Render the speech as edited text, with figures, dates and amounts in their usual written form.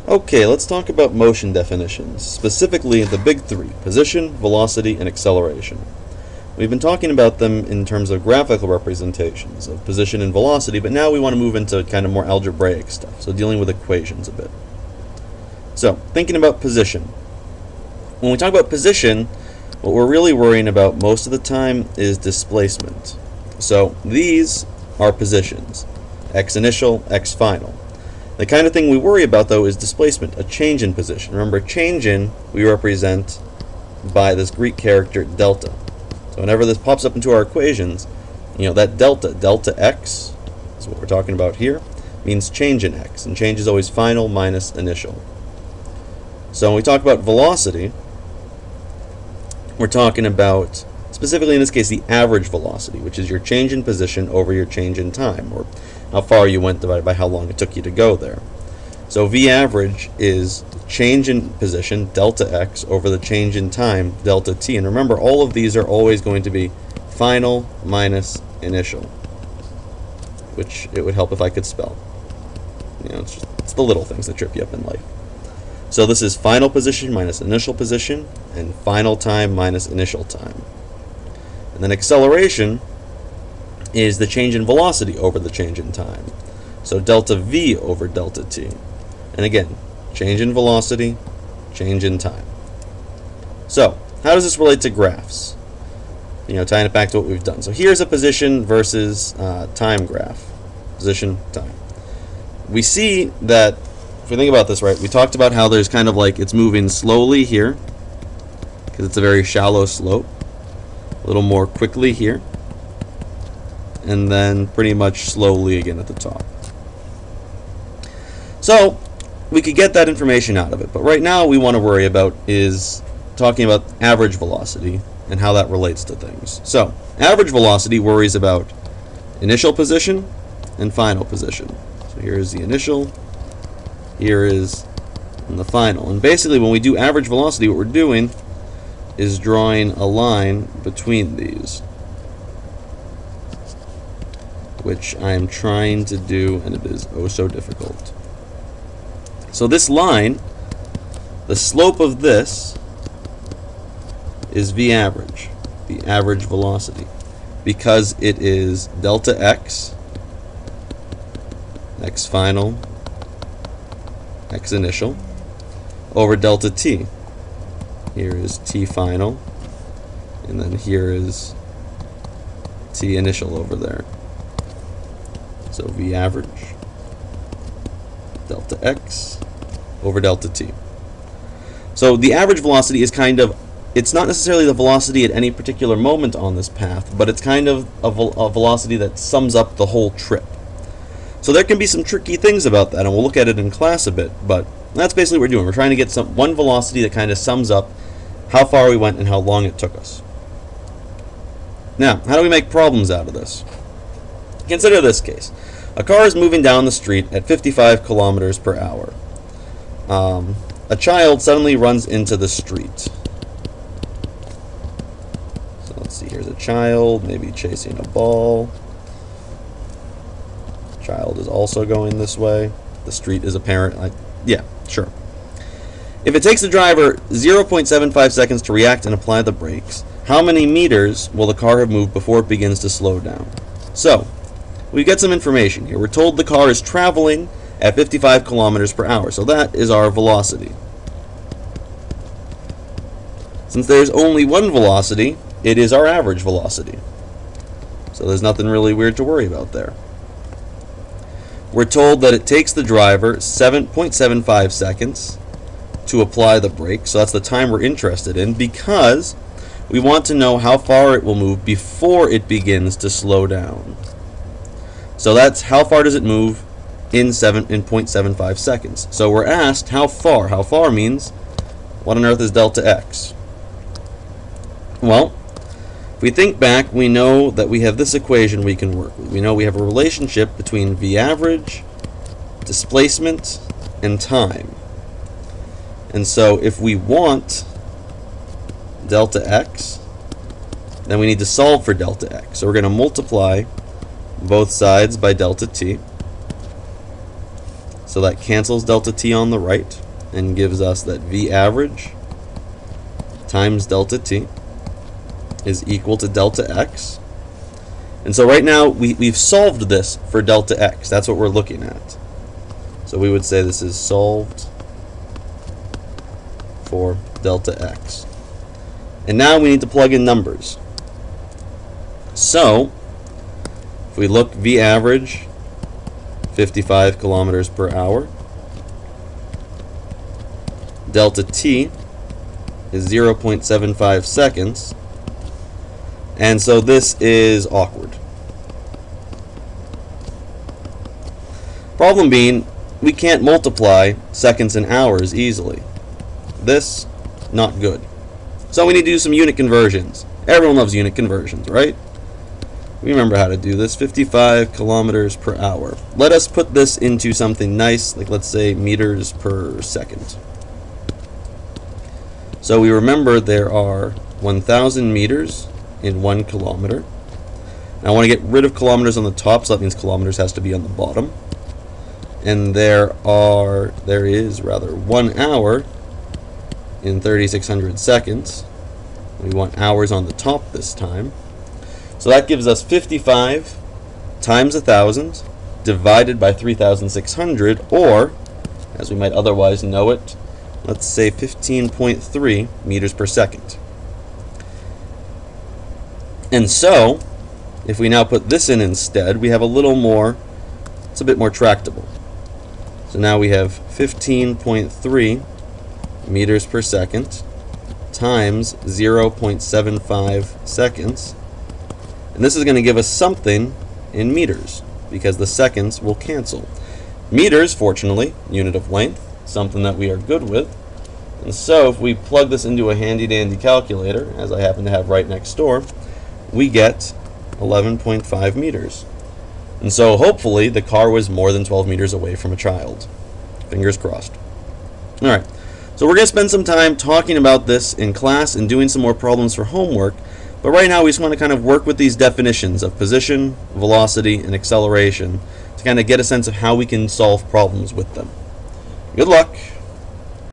Okay, let's talk about motion definitions, specifically the big three: position, velocity, and acceleration. We've been talking about them in terms of graphical representations of position and velocity, but now we want to move into kind of more algebraic stuff, so dealing with equations a bit. So, thinking about position. When we talk about position, what we're really worrying about most of the time is displacement. So, these are positions: x initial, x final. The kind of thing we worry about, though, is displacement, a change in position. Remember, change in we represent by this Greek character delta. So whenever this pops up into our equations, that delta x is what we're talking about here, means change in x, and change is always final minus initial. So when we talk about velocity, we're talking about, specifically in this case, the average velocity, which is your change in position over your change in time, or how far you went divided by how long it took you to go there. So V average is change in position, delta x, over the change in time, delta t. And remember, all of these are always going to be final minus initial, which it would help if I could spell. It's the little things that trip you up in life. So this is final position minus initial position, and final time minus initial time. And then acceleration is the change in velocity over the change in time. So delta v over delta t. And again, change in velocity, change in time. So, how does this relate to graphs? Tying it back to what we've done. So here's a position versus time graph. Position, time. We see that, if we think about this right, we talked about how there's kind of like it's moving slowly here, because it's a very shallow slope. A little more quickly here, and then pretty much slowly again at the top. So we could get that information out of it, but right now we want to worry about is talking about average velocity and how that relates to things. So average velocity worries about initial position and final position. So here is the initial, here is the final, and basically when we do average velocity, what we're doing is drawing a line between these, which I am trying to do, and it is oh so difficult. So this line, the slope of this is V average, the average velocity, because it is delta x, x final, x initial, over delta t. Here is t final, and then here is t initial over there. So V average, delta x, over delta t. So the average velocity is kind of, it's not necessarily the velocity at any particular moment on this path, but it's kind of a velocity that sums up the whole trip. So there can be some tricky things about that, and we'll look at it in class a bit, but that's basically what we're doing. We're trying to get one velocity that kind of sums up how far we went and how long it took us. Now, how do we make problems out of this? Consider this case. A car is moving down the street at 55 kilometers per hour. A child suddenly runs into the street. So let's see, here's a child, maybe chasing a ball. Child is also going this way. The street is apparent. Yeah, sure. If it takes the driver 0.75 seconds to react and apply the brakes, how many meters will the car have moved before it begins to slow down? So, we get some information here. We're told the car is traveling at 55 kilometers per hour, so that is our velocity. Since there's only one velocity, it is our average velocity. So there's nothing really weird to worry about there. We're told that it takes the driver 7.75 seconds to apply the brake, so that's the time we're interested in, because we want to know how far it will move before it begins to slow down. So that's how far does it move in 0.75 seconds. So we're asked how far. How far means what on earth is delta x? Well, if we think back, we know that we have this equation we can work with. We know we have a relationship between V average, displacement, and time. And so if we want delta x, then we need to solve for delta x. So we're going to multiply both sides by delta t. So that cancels delta t on the right and gives us that v average times delta t is equal to delta x. And so right now we've solved this for delta x. That's what we're looking at. So we would say this is solved for delta x. And now we need to plug in numbers. So if we look, v average 55 kilometers per hour, delta t is 0.75 seconds, and so this is awkward. Problem being, we can't multiply seconds and hours easily. This, not good. So we need to do some unit conversions. Everyone loves unit conversions, right? We remember how to do this. 55 kilometers per hour. Let us put this into something nice, like let's say meters per second. So we remember there are 1,000 meters in 1 kilometer. Now I want to get rid of kilometers on the top, so that means kilometers has to be on the bottom. And there is 1 hour in 3,600 seconds. We want hours on the top this time. So that gives us 55 times 1,000 divided by 3,600, or, as we might otherwise know it, let's say 15.3 meters per second. And so, if we now put this in instead, we have a little more, it's a bit more tractable. So now we have 15.3 meters per second times 0.75 seconds. And this is going to give us something in meters, because the seconds will cancel. Meters, fortunately, unit of length, something that we are good with. And so if we plug this into a handy-dandy calculator, as I happen to have right next door, we get 11.5 meters. And so hopefully the car was more than 12 meters away from a child. Fingers crossed. Alright, so we're going to spend some time talking about this in class and doing some more problems for homework. But right now we just want to kind of work with these definitions of position, velocity, and acceleration to kind of get a sense of how we can solve problems with them. Good luck!